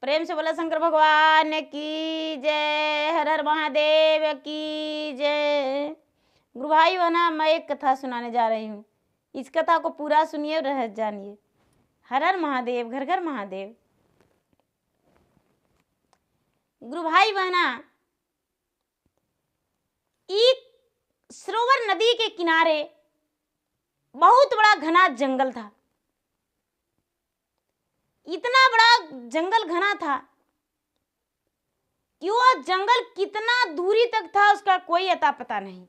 प्रेम से बोला शंकर भगवान की जय। हर हर महादेव की जय। गुरु भाई बहना, मैं एक कथा सुनाने जा रही हूँ। इस कथा को पूरा सुनिए और रहस्य जानिए। हर हर महादेव, घर घर महादेव। गुरु भाई बहना, एक सरोवर नदी के किनारे बहुत बड़ा घना जंगल था। इतना बड़ा जंगल घना था कि वह जंगल कितना दूरी तक था उसका कोई अता पता नहीं।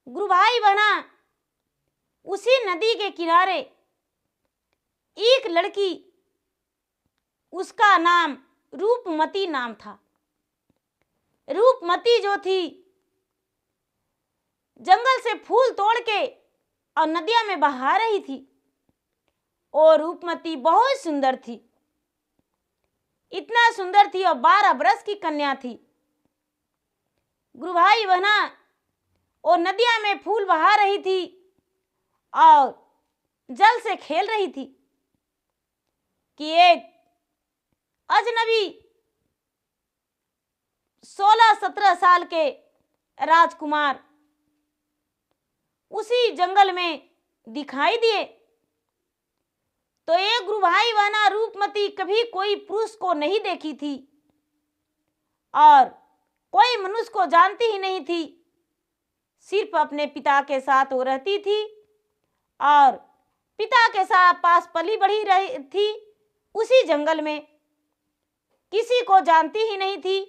गुरु भाई बहना, उसी नदी के किनारे एक लड़की, उसका नाम रूपमती नाम था। रूपमती जो थी, जंगल से फूल तोड़ के और नदिया में बहा रही थी। और रूपमती बहुत सुंदर थी, इतना सुंदर थी और 12 बरस की कन्या थी। गुरु भाई बहना, और नदिया में फूल बहा रही थी और जल से खेल रही थी कि एक अजनबी 16-17 साल के राजकुमार उसी जंगल में दिखाई दिए। तो ये गुरु भाई बहना, रूपमती कभी कोई पुरुष को नहीं देखी थी और कोई मनुष्य को जानती ही नहीं थी। सिर्फ अपने पिता के साथ वो रहती थी और पिता के साथ पास पली बढ़ी रही थी। उसी जंगल में किसी को जानती ही नहीं थी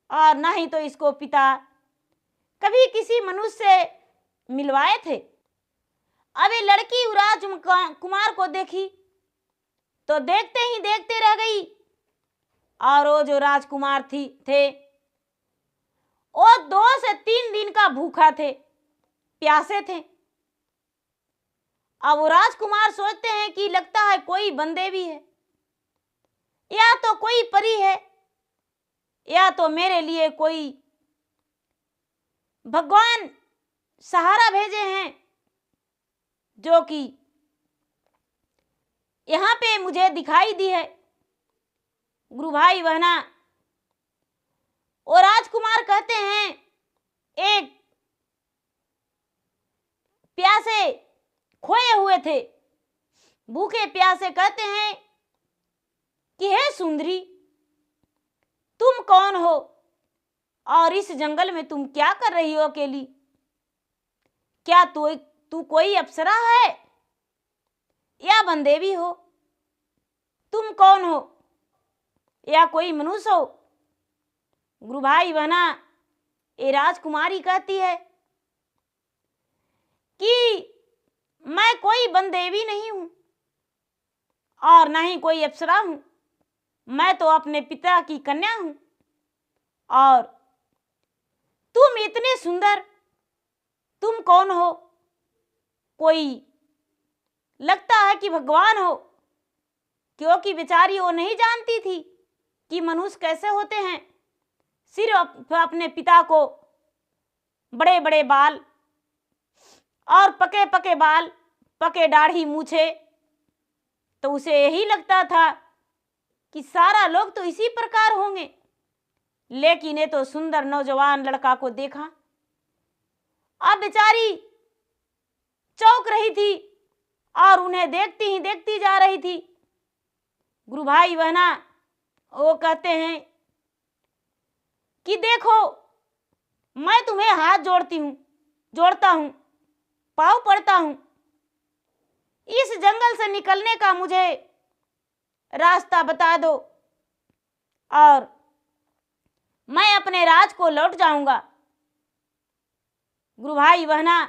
और ना ही तो इसको पिता कभी किसी मनुष्य से मिलवाए थे। अब ये लड़की राजकुमार को देखी तो देखते ही देखते रह गई। और वो जो राजकुमार थे वो 2 से 3 दिन का भूखा थे, प्यासे थे। अब वो राजकुमार सोचते हैं कि लगता है कोई बंदेवी है, या तो कोई परी है, या तो मेरे लिए कोई भगवान सहारा भेजे हैं जो कि यहाँ पे मुझे दिखाई दी है। गुरु भाई बहना, और राजकुमार कहते हैं, एक प्यासे खोए हुए थे, भूखे प्यासे कहते हैं कि हे सुंदरी, तुम कौन हो और इस जंगल में तुम क्या कर रही हो अकेली? क्या तू कोई अप्सरा है या बंदेवी हो? तुम कौन हो या कोई मनुष्य हो? गुरु भाई बहना, ये राजकुमारी कहती है कि मैं कोई बंदेवी नहीं हूं और ना ही कोई अप्सरा हूं। मैं तो अपने पिता की कन्या हूं और तुम इतने सुंदर, तुम कौन हो? कोई लगता है कि भगवान हो, क्योंकि बेचारी वो नहीं जानती थी कि मनुष्य कैसे होते हैं। सिर्फ अपने पिता को बड़े बड़े बाल और पके पके बाल, पके दाढ़ी मूछे, तो उसे यही लगता था कि सारा लोग तो इसी प्रकार होंगे। लेकिन ये तो सुंदर नौजवान लड़का को देखा, अब बेचारी चौंक रही थी और उन्हें देखती ही देखती जा रही थी। गुरु भाई बहना, वो कहते हैं कि देखो, मैं तुम्हें हाथ जोड़ता हूं, पाँव पड़ता हूं, इस जंगल से निकलने का मुझे रास्ता बता दो और मैं अपने राज को लौट जाऊंगा। गुरु भाई बहना,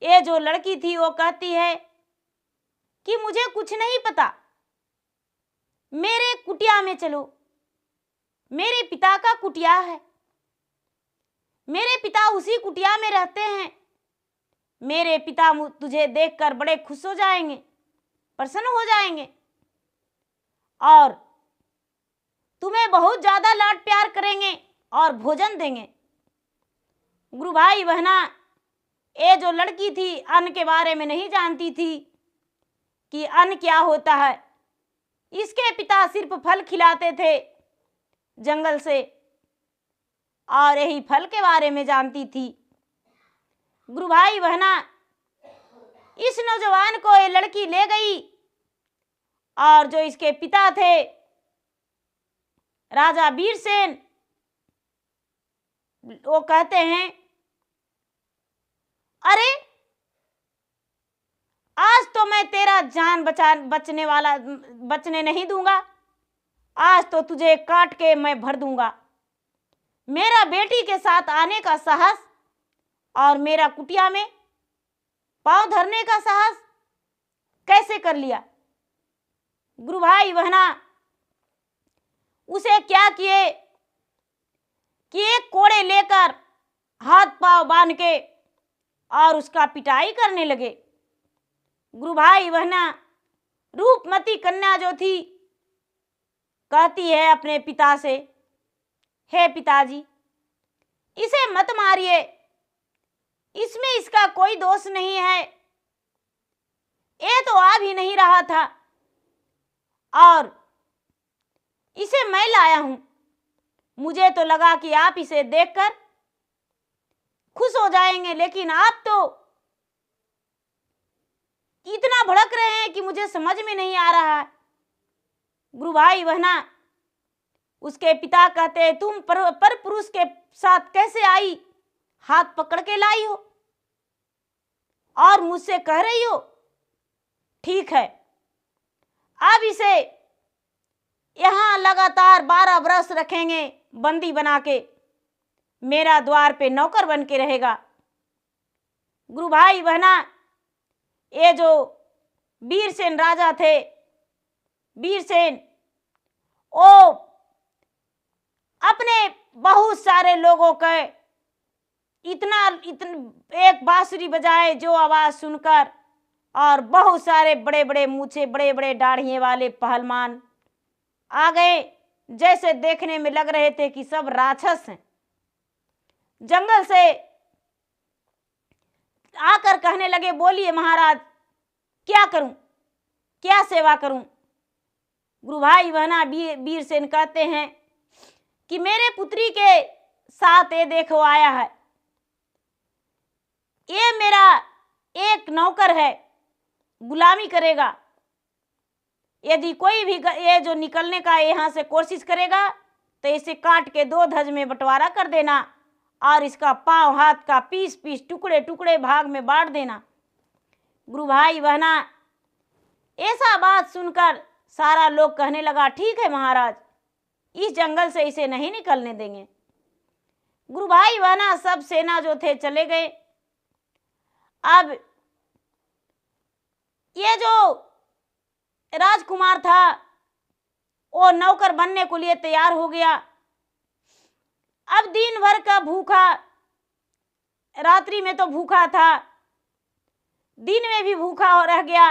ये जो लड़की थी वो कहती है कि मुझे कुछ नहीं पता, मेरे कुटिया में चलो, मेरे पिता का कुटिया है, मेरे पिता उसी कुटिया में रहते हैं। मेरे पिता तुझे देखकर बड़े खुश हो जाएंगे, प्रसन्न हो जाएंगे और तुम्हें बहुत ज्यादा लाड प्यार करेंगे और भोजन देंगे। गुरु भाई बहना, ये जो लड़की थी अन्न के बारे में नहीं जानती थी कि अन्न क्या होता है। इसके पिता सिर्फ फल खिलाते थे जंगल से और यही फल के बारे में जानती थी। गुरु भाई बहना, इस नौजवान को ये लड़की ले गई और जो इसके पिता थे राजा वीरसेन, वो कहते हैं, अरे आज तो मैं तेरा जान बचने नहीं दूंगा, आज तो तुझे काट के मैं भर दूंगा। मेरा बेटी के साथ आने का साहस और मेरा कुटिया में पांव धरने का साहस कैसे कर लिया? गुरु भाई बहना, उसे क्या किए कि एक कोड़े लेकर हाथ पांव बांध के और उसका पिटाई करने लगे। गुरु भाई बहना, रूपमती कन्या जो थी कहती है अपने पिता से, हे पिताजी, इसे मत मारिए, इसमें इसका कोई दोष नहीं है, ये तो आ भी नहीं रहा था और इसे मैं लाया हूं। मुझे तो लगा कि आप इसे देखकर खुश हो जाएंगे, लेकिन आप तो इतना भड़क रहे हैं कि मुझे समझ में नहीं आ रहा है। गुरु भाई बहना, उसके पिता कहते हैं, तुम पर पुरुष के साथ कैसे आई? हाथ पकड़ के लाई हो और मुझसे कह रही हो? ठीक है, अब इसे यहां लगातार 12 बरस रखेंगे बंदी बना के, मेरा द्वार पे नौकर बन के रहेगा। गुरु भाई बहना, ये जो वीरसेन राजा थे, वीरसेन, वो अपने बहुत सारे लोगों के इतना एक बांसुरी बजाए जो आवाज सुनकर, और बहुत सारे बड़े बड़े मूछे, बड़े बड़े दाढ़िये वाले पहलवान आ गए, जैसे देखने में लग रहे थे कि सब राक्षस हैं। जंगल से आकर कहने लगे, बोलिए महाराज, क्या करूं, क्या सेवा करूं? गुरु भाई बहना, वीरसेन कहते हैं कि मेरे पुत्री के साथ ये देखो आया है, ये मेरा एक नौकर है, गुलामी करेगा। यदि कोई भी ये जो निकलने का यहाँ से कोशिश करेगा तो इसे काट के 2 धज में बंटवारा कर देना और इसका पांव हाथ का पीस पीस टुकड़े टुकड़े भाग में बांट देना। गुरु भाई बहना, ऐसा बात सुनकर सारा लोग कहने लगा, ठीक है महाराज, इस जंगल से इसे नहीं निकलने देंगे। गुरु भाई बहना, सब सेना जो थे चले गए। अब ये जो राजकुमार था वो नौकर बनने को लिए तैयार हो गया। अब दिन भर का भूखा, रात्रि में तो भूखा था, दिन में भी भूखा हो रह गया।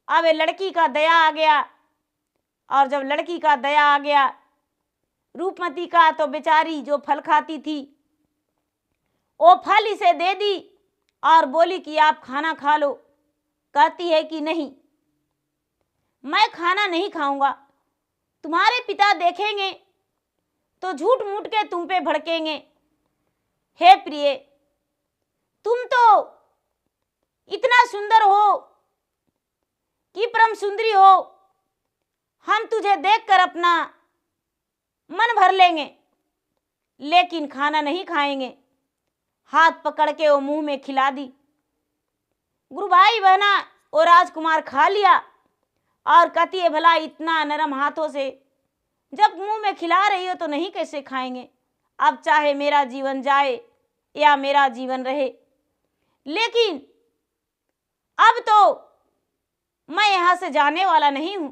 अब लड़की का दया आ गया, और जब लड़की का दया आ गया, रूपमती का, तो बेचारी जो फल खाती थी वो फल इसे दे दी और बोली कि आप खाना खा लो। कहती है कि नहीं, मैं खाना नहीं खाऊंगा, तुम्हारे पिता देखेंगे तो झूठ मूठ के तुम पे भड़केंगे। हे प्रिय, तुम तो इतना सुंदर हो कि परम सुंदरी हो, हम तुझे देखकर अपना मन भर लेंगे, लेकिन खाना नहीं खाएंगे। हाथ पकड़ के वो मुंह में खिला दी। गुरु भाई बहना, वो राजकुमार खा लिया और कहती है, भला इतना नरम हाथों से जब मुंह में खिला रही हो तो नहीं कैसे खाएंगे? अब चाहे मेरा जीवन जाए या मेरा जीवन रहे, लेकिन अब तो मैं यहां से जाने वाला नहीं हूं।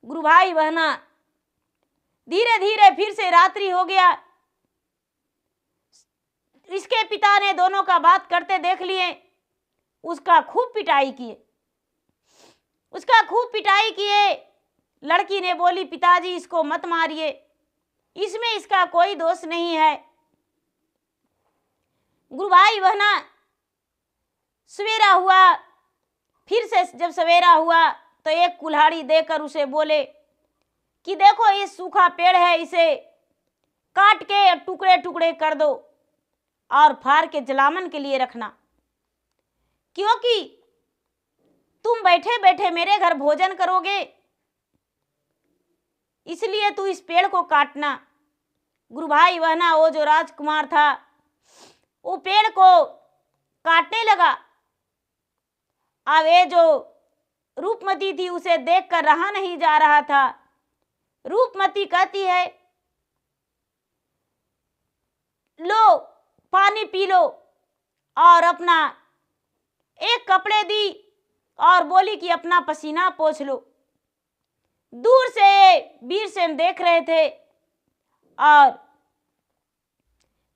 गुरु भाई बहना, धीरे धीरे फिर से रात्रि हो गया। इसके पिता ने दोनों का बात करते देख लिए, उसका खूब पिटाई किए। लड़की ने बोली, पिताजी इसको मत मारिए, इसमें इसका कोई दोष नहीं है। गुरु भाई बहना, सवेरा हुआ, फिर से जब सवेरा हुआ तो एक कुल्हाड़ी देकर उसे बोले कि देखो ये सूखा पेड़ है, इसे काट के टुकड़े टुकड़े कर दो और फाड़ के जलावन के लिए रखना, क्योंकि तुम बैठे बैठे मेरे घर भोजन करोगे, इसलिए तू इस पेड़ को काटना। गुरु भाई बहना वो जो राजकुमार था वो पेड़ को काटने लगा। अब ये जो रूपमती थी उसे देखकर रहा नहीं जा रहा था। रूपमती कहती है, लो पानी पी लो, और अपना एक कपड़े दी और बोली कि अपना पसीना पोंछ लो। दूर से वीरसेन देख रहे थे और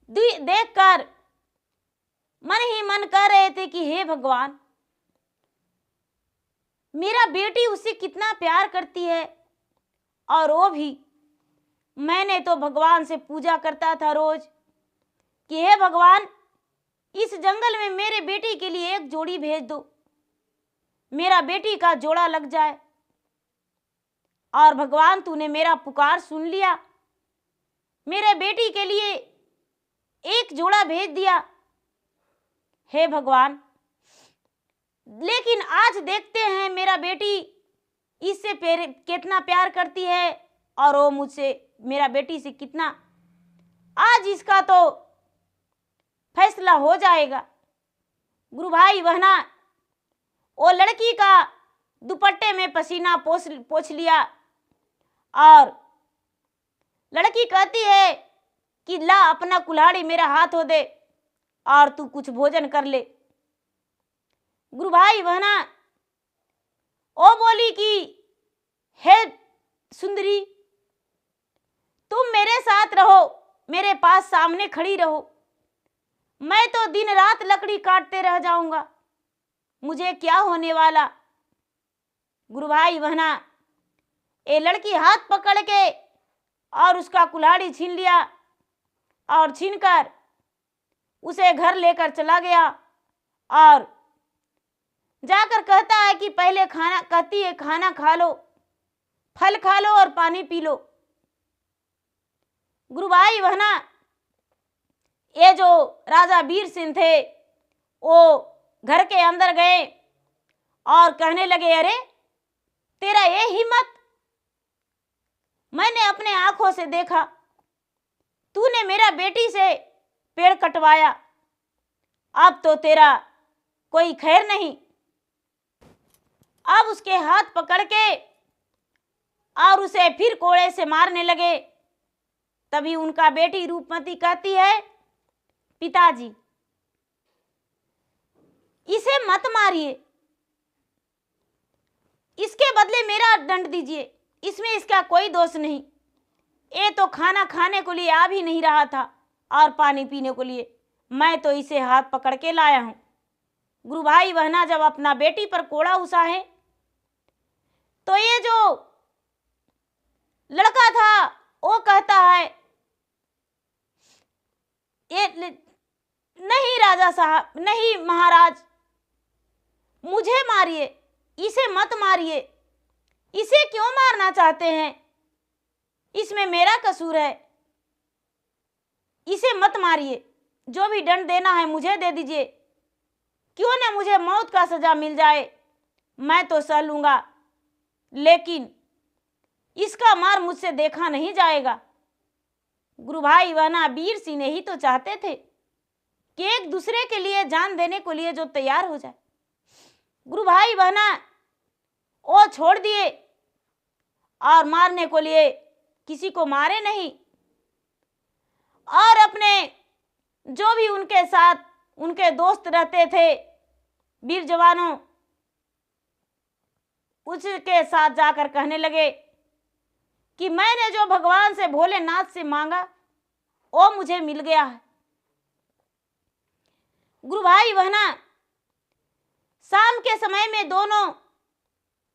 देखकर मन ही मन कह रहे थे कि हे भगवान, मेरा बेटी उससे कितना प्यार करती है, और वो भी, मैंने तो भगवान से पूजा करता था रोज कि हे भगवान, इस जंगल में मेरे बेटी के लिए एक जोड़ी भेज दो, मेरा बेटी का जोड़ा लग जाए। और भगवान तूने मेरा पुकार सुन लिया, मेरे बेटी के लिए एक जोड़ा भेज दिया, हे भगवान। लेकिन आज देखते हैं मेरा बेटी इससे कितना प्यार करती है और वो मुझसे, मेरा बेटी से कितना, आज इसका तो फैसला हो जाएगा। गुरु भाई बहना वो लड़की का दुपट्टे में पसीना पोंछ लिया और लड़की कहती है कि ला अपना कुल्हाड़ी मेरा हाथ हो दे और तू कुछ भोजन कर ले। गुरु भाई बहना वो बोली कि हे सुंदरी, तुम मेरे साथ रहो, मेरे पास सामने खड़ी रहो, मैं तो दिन रात लकड़ी काटते रह जाऊंगा, मुझे क्या होने वाला। गुरु भाई बहना ये लड़की हाथ पकड़ के और उसका कुल्हाड़ी छीन लिया और छीनकर उसे घर लेकर चला गया और जाकर कहता है कि पहले खाना, कहती है खाना खा लो, फल खा लो और पानी पी लो। गुरु भाई बहना ये जो राजा वीरसेन थे वो घर के अंदर गए और कहने लगे, अरे तेरा ये हिम्मत, मैंने अपने आंखों से देखा, तूने मेरा बेटी से पेड़ कटवाया, अब तो तेरा कोई खैर नहीं। अब उसके हाथ पकड़ के और उसे फिर कोड़े से मारने लगे। तभी उनका बेटी रूपमती कहती है, पिताजी इसे मत मारिए, इसके बदले मेरा दंड दीजिए, इसमें इसका कोई दोष नहीं, ये तो खाना खाने को लिए आ भी नहीं रहा था और पानी पीने को लिए, मैं तो इसे हाथ पकड़ के लाया हूं। गुरु भाई बहना जब अपना बेटी पर कोड़ा उसाहे तो ये जो लड़का था वो कहता है, ये नहीं राजा साहब, नहीं महाराज, मुझे मारिए, इसे मत मारिए, इसे क्यों मारना चाहते हैं, इसमें मेरा कसूर है, इसे मत मारिए, जो भी दंड देना है मुझे दे दीजिए, क्यों न मुझे मौत का सजा मिल जाए, मैं तो सह लूंगा, लेकिन इसका मार मुझसे देखा नहीं जाएगा। गुरु भाई बहना वीरसेन ही तो चाहते थे कि एक दूसरे के लिए जान देने को लिए जो तैयार हो जाए। गुरु भाई बहना वो छोड़ दिए और मारने को लिए किसी को मारे नहीं, और अपने जो भी उनके साथ उनके दोस्त रहते थे वीर जवानों, उसके साथ जाकर कहने लगे कि मैंने जो भगवान से भोलेनाथ से मांगा वो मुझे मिल गया है। गुरु भाई बहना शाम के समय में दोनों,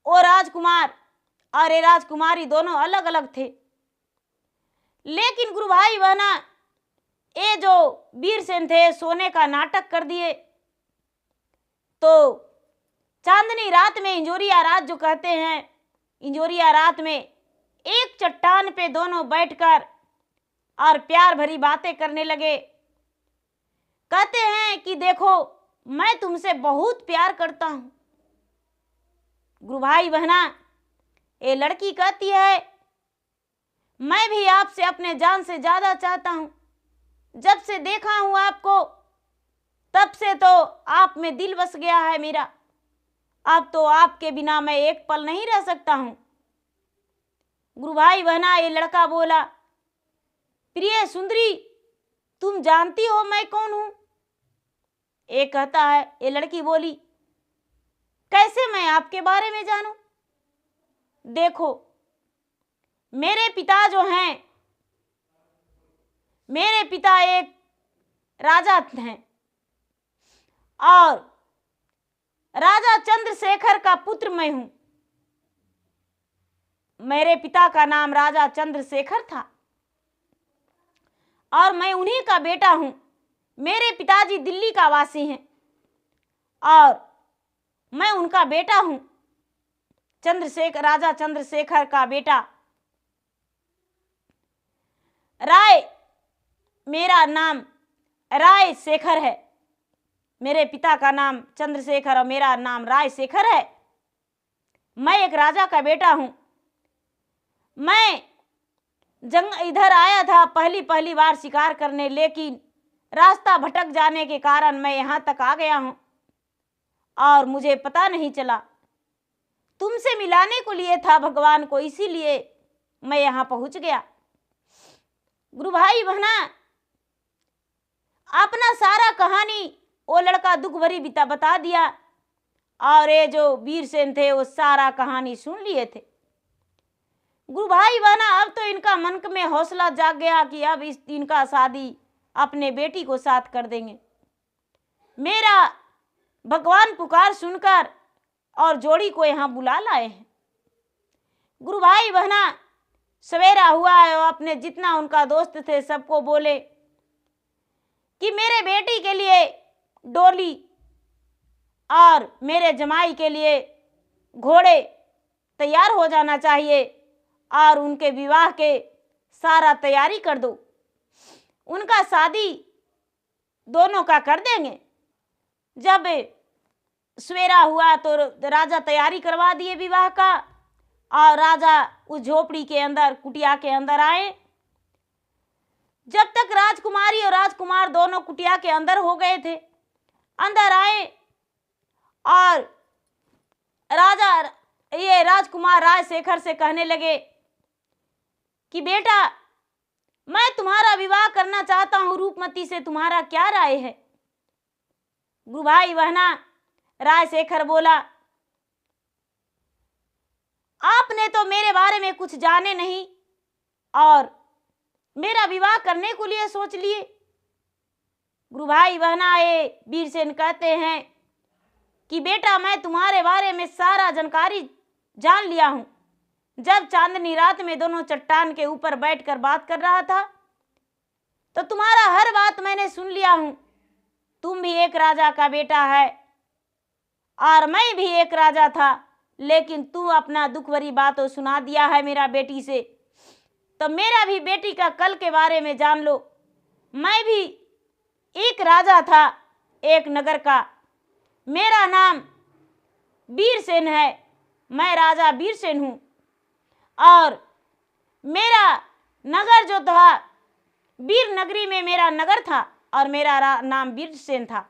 वो राजकुमार और ये राजकुमारी दोनों अलग अलग थे, लेकिन गुरु भाई बहना ये जो वीरसेन थे सोने का नाटक कर दिए। तो चांदनी रात में, इंजोरिया रात जो कहते हैं, इंजोरिया रात में एक चट्टान पे दोनों बैठकर और प्यार भरी बातें करने लगे। कहते हैं कि देखो, मैं तुमसे बहुत प्यार करता हूं। गुरु भाई बहना, ये लड़की कहती है मैं भी आपसे अपने जान से ज्यादा चाहता हूं। जब से देखा हूं आपको, तब से तो आप में दिल बस गया है मेरा। अब तो आपके बिना मैं एक पल नहीं रह सकता हूं। गुरु भाई बहना, ये लड़का बोला, प्रिय सुंदरी, तुम जानती हो मैं कौन हूं? ये कहता है, ये लड़की बोली, कैसे मैं आपके बारे में जानूं? देखो, मेरे पिता जो हैं, मेरे पिता एक राजा हैं और राजा चंद्रशेखर का पुत्र मैं हूं। मेरे पिता का नाम राजा चंद्रशेखर था और मैं उन्हीं का बेटा हूं। मेरे पिताजी दिल्ली का वासी हैं और मैं उनका बेटा हूं, चंद्रशेखर, राजा चंद्रशेखर का बेटा। राय, मेरा नाम राय शेखर है। मेरे पिता का नाम चंद्रशेखर और मेरा नाम राय शेखर है। मैं एक राजा का बेटा हूं। मैं इधर आया था पहली बार शिकार करने, लेकिन रास्ता भटक जाने के कारण मैं यहां तक आ गया हूं और मुझे पता नहीं चला। तुमसे मिलाने को लिए था भगवान को, इसीलिए मैं यहां पहुंच गया। गुरु भाई बहना, अपना सारा कहानी वो लड़का दुख भरी बता दिया और ये जो वीरसेन थे वो सारा कहानी सुन लिए थे। गुरु भाई बहना, अब तो इनका मन में हौसला जाग गया कि अब इनका शादी अपने बेटी को साथ कर देंगे। मेरा भगवान पुकार सुनकर और जोड़ी को यहाँ बुला लाए हैं। गुरु भाई बहना, सवेरा हुआ है और अपने जितना उनका दोस्त थे सबको बोले कि मेरे बेटी के लिए डोली और मेरे जमाई के लिए घोड़े तैयार हो जाना चाहिए और उनके विवाह के सारा तैयारी कर दो। उनका शादी दोनों का कर देंगे। जब सवेरा हुआ तो राजा तैयारी करवा दिए विवाह का और राजा उस झोपड़ी के अंदर, कुटिया के अंदर आए। जब तक राजकुमारी और राजकुमार दोनों कुटिया के अंदर हो गए थे, अंदर आए और राजकुमार राय शेखर से कहने लगे कि बेटा, मैं तुम्हारा विवाह करना चाहता हूं रूपमती से, तुम्हारा क्या राय है? गुरु भाई बहना, राय शेखर बोला, आपने तो मेरे बारे में कुछ जाने नहीं और मेरा विवाह करने को लिए सोच लिए। गुरु भाई बहना, ये वीरसेन कहते हैं कि बेटा, मैं तुम्हारे बारे में सारा जानकारी जान लिया हूं। जब चांदनी रात में दोनों चट्टान के ऊपर बैठकर बात कर रहा था तो तुम्हारा हर बात मैंने सुन लिया हूं। तुम भी एक राजा का बेटा है और मैं भी एक राजा था, लेकिन तू अपना दुख भरी बातों सुना दिया है मेरा बेटी से, तो मेरा भी बेटी का कल के बारे में जान लो। मैं भी एक राजा था एक नगर का, मेरा नाम वीरसेन है, मैं राजा वीरसेन हूं और मेरा नगर जो था, वीर नगरी में मेरा नगर था और मेरा नाम वीरसेन था।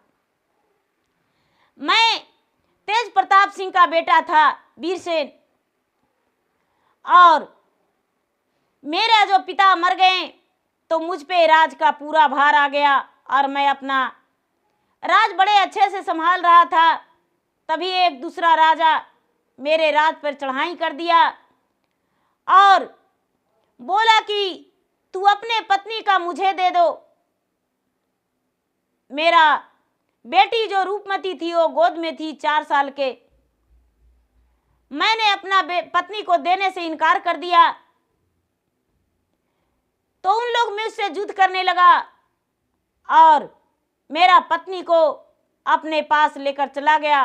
मैं तेज प्रताप सिंह का बेटा था वीरसेन और मेरा जो पिता मर गए तो मुझ पे राज का पूरा भार आ गया और मैं अपना राज बड़े अच्छे से संभाल रहा था। तभी एक दूसरा राजा मेरे राज पर चढ़ाई कर दिया और बोला कि तू अपने पत्नी का मुझे दे दो। मेरा बेटी जो रूपमती थी वो गोद में थी 4 साल के। मैंने अपना पत्नी को देने से इनकार कर दिया तो उन लोग मुझसे युद्ध करने लगा और मेरा पत्नी को अपने पास लेकर चला गया।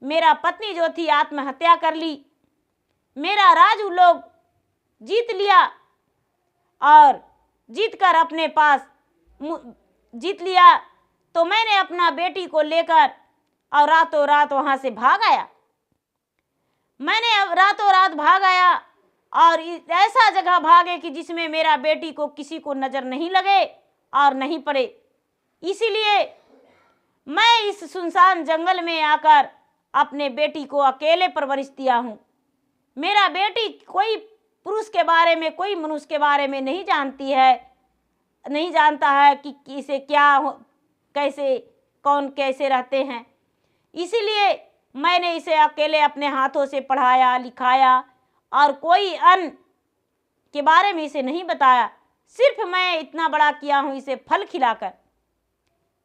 मेरा पत्नी जो थी आत्महत्या कर ली। मेरा राज उन लोग जीत लिया और जीतकर अपने पास जीत लिया। तो मैंने अपना बेटी को लेकर और रातों रात वहाँ से भाग आया। मैंने अब रातों रात भाग आया और ऐसा जगह भागे कि जिसमें मेरा बेटी को किसी को नज़र नहीं लगे और नहीं पड़े। इसीलिए मैं इस सुनसान जंगल में आकर अपने बेटी को अकेले परवरिश दिया हूँ। मेरा बेटी कोई पुरुष के बारे में, कोई मनुष्य के बारे में नहीं जानती है, नहीं जानता है कि इसे क्या कैसे कौन कैसे रहते हैं। इसीलिए मैंने इसे अकेले अपने हाथों से पढ़ाया लिखाया और कोई अन्य के बारे में इसे नहीं बताया। सिर्फ मैं इतना बड़ा किया हूँ इसे फल खिलाकर।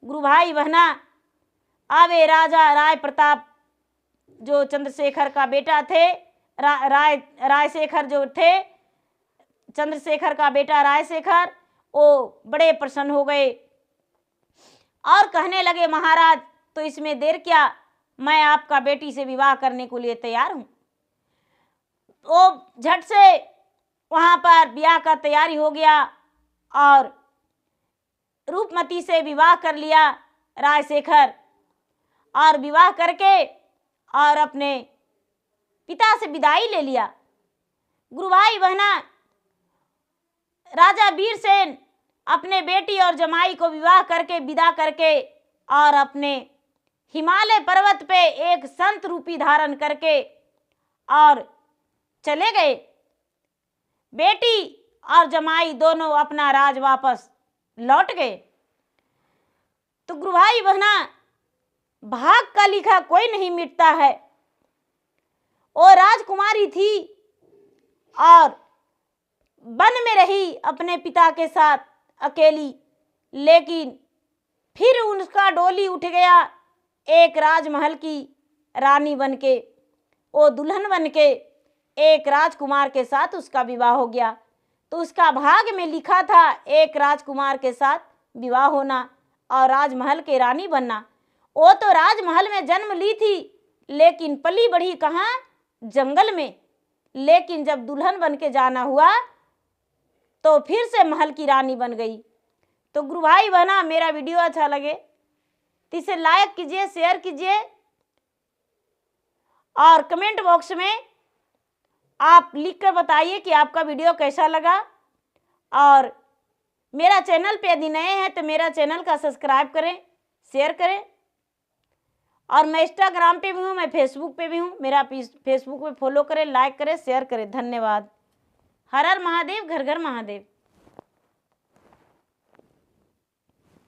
गुरु भाई बहना, आवे राजा राय प्रताप जो चंद्रशेखर का बेटा थे, रायशेखर जो थे, चंद्रशेखर का बेटा रायशेखर, वो बड़े प्रसन्न हो गए और कहने लगे, महाराज तो इसमें देर क्या, मैं आपका बेटी से विवाह करने को लिए तैयार हूँ। तो झट से वहाँ पर ब्याह का तैयारी हो गया और रूपमती से विवाह कर लिया रायशेखर। और विवाह करके और अपने पिता से विदाई ले लिया। गुरु भाई बहना, राजा वीरसेन अपने बेटी और जमाई को विवाह करके विदा करके और अपने हिमालय पर्वत पे एक संत रूपी धारण करके और चले गए। बेटी और जमाई दोनों अपना राज वापस लौट गए। तो गुरु भाई बहना, भाग का लिखा कोई नहीं मिटता है। वो राजकुमारी थी और वन में रही अपने पिता के साथ अकेली, लेकिन फिर उनका डोली उठ गया एक राजमहल की रानी बनके। वो दुल्हन बनके एक राजकुमार के साथ उसका विवाह हो गया। तो उसका भाग में लिखा था एक राजकुमार के साथ विवाह होना और राजमहल के रानी बनना। वो तो राजमहल में जन्म ली थी, लेकिन पली बढ़ी कहाँ, जंगल में। लेकिन जब दुल्हन बन के जाना हुआ तो फिर से महल की रानी बन गई। तो गुरु भाई बहना, मेरा वीडियो अच्छा लगे तो इसे लाइक कीजिए, शेयर कीजिए और कमेंट बॉक्स में आप लिख कर बताइए कि आपका वीडियो कैसा लगा। और मेरा चैनल पे यदि नए हैं तो मेरा चैनल का सब्सक्राइब करें, शेयर करें। और मैं इंस्टाग्राम पे भी हूँ, मैं फेसबुक पे भी हूँ, मेरा फेसबुक पे फॉलो करें, लाइक करें, शेयर करें। धन्यवाद। हर हर महादेव, घर घर महादेव।